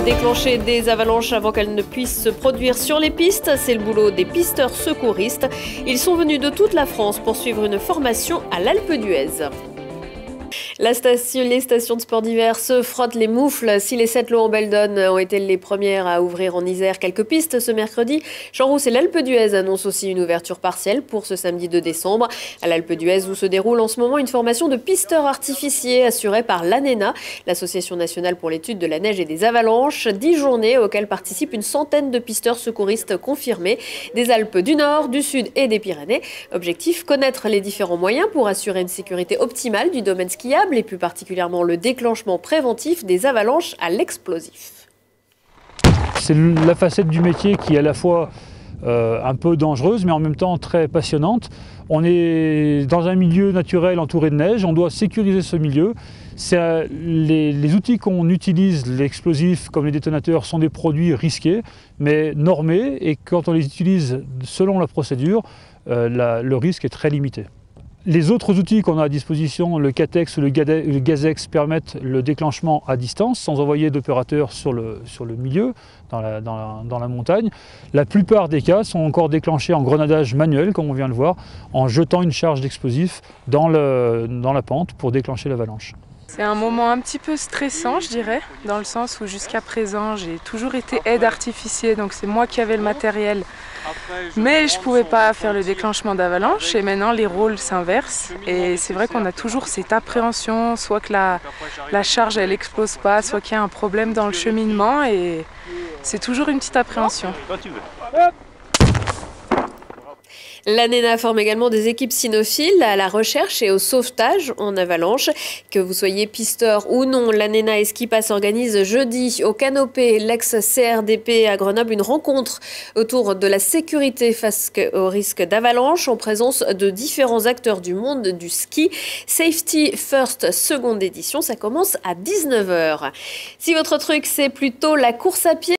Déclencher des avalanches avant qu'elles ne puissent se produire sur les pistes, c'est le boulot des pisteurs secouristes. Ils sont venus de toute la France pour suivre une formation à l'Alpe d'Huez. Les stations de sport d'hiver se frottent les moufles. Si les 7 lots en Beldon ont été les premières à ouvrir en Isère quelques pistes ce mercredi, Champs-Rousse et l'Alpe d'Huez annoncent aussi une ouverture partielle pour ce samedi 2 décembre. À l'Alpe d'Huez, où se déroule en ce moment une formation de pisteurs artificiers assurée par l'ANENA, l'Association nationale pour l'étude de la neige et des avalanches. 10 journées auxquelles participent une centaine de pisteurs secouristes confirmés des Alpes du Nord, du Sud et des Pyrénées. Objectif, connaître les différents moyens pour assurer une sécurité optimale du domaine skiable et plus particulièrement le déclenchement préventif des avalanches à l'explosif. C'est la facette du métier qui est à la fois un peu dangereuse mais en même temps très passionnante. On est dans un milieu naturel entouré de neige, on doit sécuriser ce milieu. Les outils qu'on utilise, l'explosif comme les détonateurs, sont des produits risqués mais normés, et quand on les utilise selon la procédure, le risque est très limité. Les autres outils qu'on a à disposition, le Catex ou le Gazex, permettent le déclenchement à distance sans envoyer d'opérateurs sur le milieu, dans la montagne. La plupart des cas sont encore déclenchés en grenadage manuel, comme on vient de le voir, en jetant une charge d'explosif dans la pente pour déclencher l'avalanche. C'est un moment un petit peu stressant, je dirais, dans le sens où jusqu'à présent j'ai toujours été aide artificier, donc c'est moi qui avais le matériel. Mais je ne pouvais pas faire le déclenchement d'avalanche, et maintenant les rôles s'inversent. Et c'est vrai qu'on a toujours cette appréhension, soit que la charge elle explose pas, soit qu'il y a un problème dans le cheminement, et c'est toujours une petite appréhension. L'ANENA forme également des équipes cynophiles à la recherche et au sauvetage en avalanche. Que vous soyez pisteur ou non, l'ANENA et Skipass organise jeudi au Canopé, l'ex-CRDP à Grenoble, une rencontre autour de la sécurité face au risque d'avalanche en présence de différents acteurs du monde du ski. Safety First, seconde édition, ça commence à 19 h. Si votre truc c'est plutôt la course à pied,